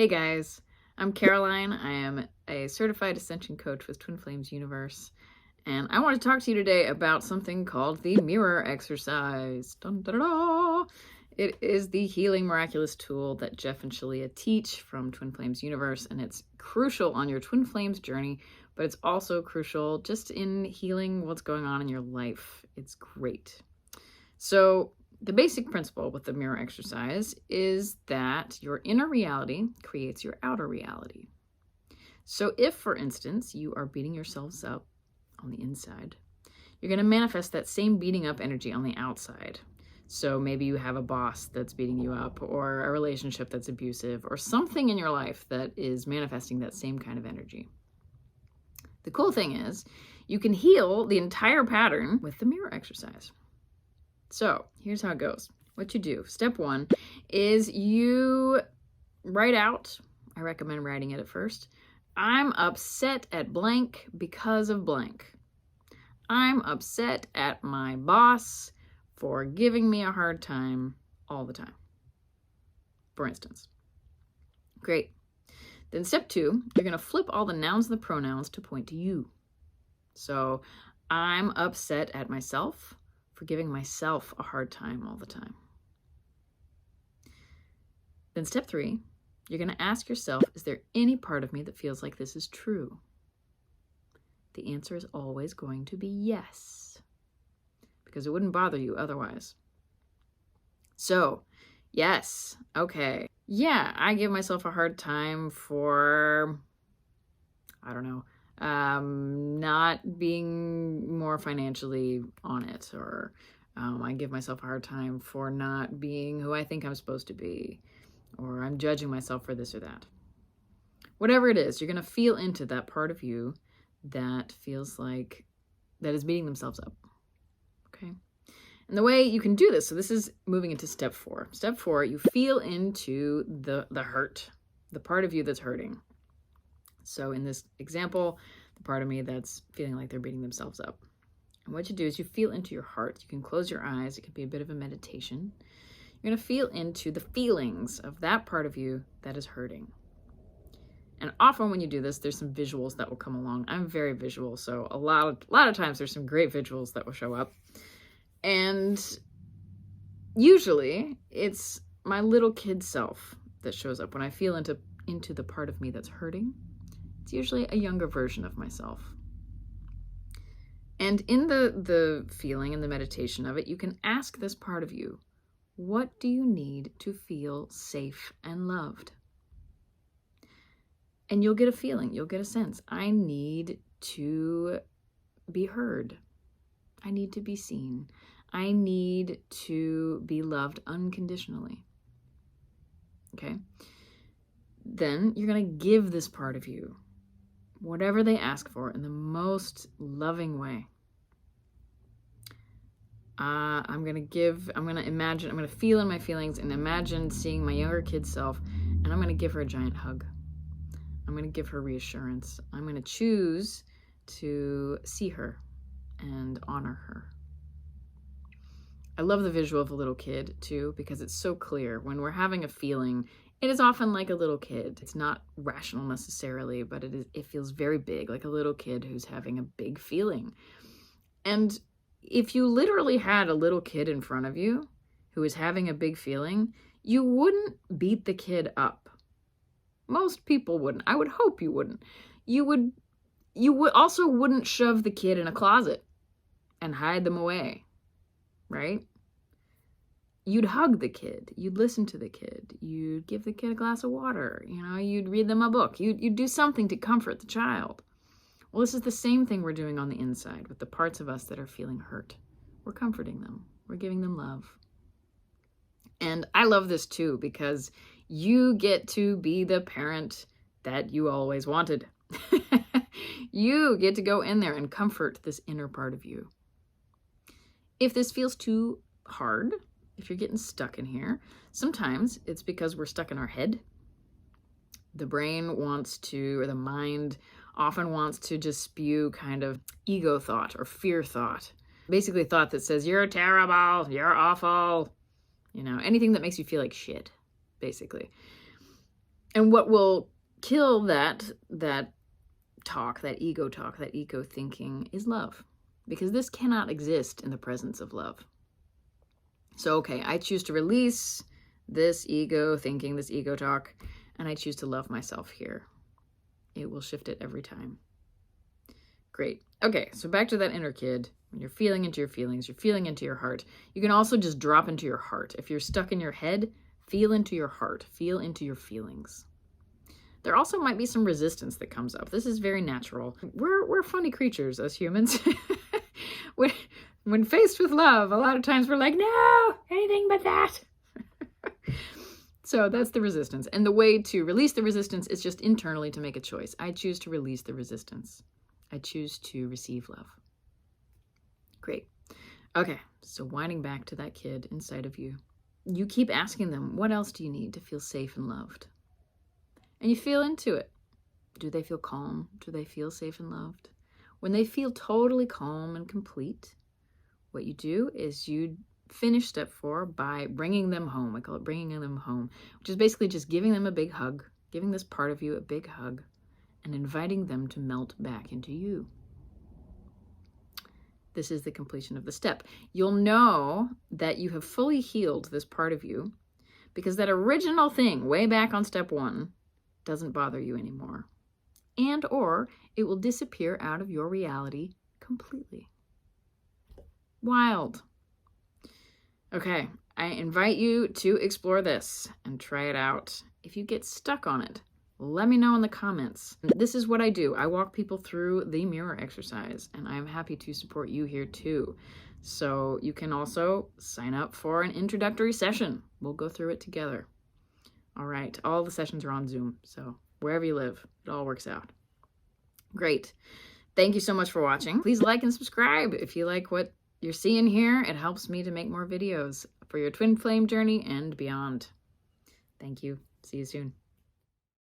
Hey guys, I'm Caroline. I am a certified ascension coach with Twin Flames Universe, and I want to talk to you today about something called the mirror exercise. Dun, da, da, da. It is the healing miraculous tool that Jeff and Shaleia teach from Twin Flames Universe, and it's crucial on your Twin Flames journey, but it's also crucial just in healing what's going on in your life. It's great. So the basic principle with the mirror exercise is that your inner reality creates your outer reality. So if, for instance, you are beating yourselves up on the inside, you're going to manifest that same beating up energy on the outside. So maybe you have a boss that's beating you up, or a relationship that's abusive, or something in your life that is manifesting that same kind of energy. The cool thing is you can heal the entire pattern with the mirror exercise. So here's how it goes. What you do, step one, is you write out, I recommend writing it at first, I'm upset at blank because of blank. I'm upset at my boss for giving me a hard time all the time, for instance. Great. Then step two, you're going to flip all the nouns and the pronouns to point to you. So I'm upset at myself for giving myself a hard time all the time. Then step three, you're going to ask yourself, is there any part of me that feels like this is true? The answer is always going to be yes, because it wouldn't bother you otherwise. So, yes, okay. Yeah, I give myself a hard time for, I don't know, not being more financially on it, or I give myself a hard time for not being who I think I'm supposed to be, or I'm judging myself for this or that. Whatever it is, you're going to feel into that part of you that feels like that is beating themselves up. Okay? And the way you can do this, so this is moving into step four. Step four, you feel into the hurt, the part of you that's hurting. So in this example, the part of me that's feeling like they're beating themselves up. And what you do is you feel into your heart. You can close your eyes. It could be a bit of a meditation. You're going to feel into the feelings of that part of you that is hurting. And often when you do this, there's some visuals that will come along. I'm very visual, so a lot of times there's some great visuals that will show up. And usually it's my little kid self that shows up when I feel into the part of me that's hurting. It's usually a younger version of myself. And in the feeling and the meditation of it, you can ask this part of you, what do you need to feel safe and loved? And you'll get a feeling, you'll get a sense. I need to be heard. I need to be seen. I need to be loved unconditionally. Okay? Then you're going to give this part of you whatever they ask for in the most loving way. I'm going to feel in my feelings and imagine seeing my younger kid self, and I'm going to give her a giant hug. I'm going to give her reassurance. I'm going to choose to see her and honor her. I love the visual of a little kid too, because it's so clear. When we're having a feeling, it is often like a little kid. It's not rational necessarily, but it feels very big, like a little kid who's having a big feeling. And if you literally had a little kid in front of you who is having a big feeling, you wouldn't beat the kid up. Most people wouldn't. I would hope you wouldn't. You would also wouldn't shove the kid in a closet and hide them away, right? You'd hug the kid. You'd listen to the kid. You'd give the kid a glass of water. You'd read them a book. You'd do something to comfort the child. Well, this is the same thing we're doing on the inside with the parts of us that are feeling hurt. We're comforting them. We're giving them love. And I love this too, because you get to be the parent that you always wanted. You get to go in there and comfort this inner part of you. If this feels too hard, if you're getting stuck in here, sometimes it's because we're stuck in our head. The brain wants to, or the mind often wants to just spew kind of ego thought or fear thought. Basically thought that says, you're terrible, you're awful, anything that makes you feel like shit, basically. And what will kill that talk, that ego thinking, is love. Because this cannot exist in the presence of love. So, okay, I choose to release this ego thinking, this ego talk, and I choose to love myself here. It will shift it every time. Great. Okay, so back to that inner kid. When you're feeling into your feelings, you're feeling into your heart. You can also just drop into your heart. If you're stuck in your head, feel into your heart. Feel into your feelings. There also might be some resistance that comes up. This is very natural. We're funny creatures as humans. When faced with love, a lot of times we're like, no, anything but that. So that's the resistance. And the way to release the resistance is just internally to make a choice. I choose to release the resistance. I choose to receive love. Great. Okay, so winding back to that kid inside of you. You keep asking them, what else do you need to feel safe and loved? And you feel into it. Do they feel calm? Do they feel safe and loved? When they feel totally calm and complete, what you do is you finish step 4 by bringing them home. I call it bringing them home, which is basically just giving them a big hug, giving this part of you a big hug, and inviting them to melt back into you. This is the completion of the step. You'll know that you have fully healed this part of you because that original thing way back on step 1 doesn't bother you anymore. And or it will disappear out of your reality completely. Wild. Okay, I invite you to explore this and try it out. If you get stuck on it, let me know in the comments. This is what I do. I walk people through the mirror exercise, and I'm happy to support you here too. So you can also sign up for an introductory session. We'll go through it together. All right, all the sessions are on Zoom, so wherever you live, it all works out. Great. Thank you so much for watching. Please like and subscribe if you like what you're seeing here. It helps me to make more videos for your twin flame journey and beyond. Thank you. See you soon.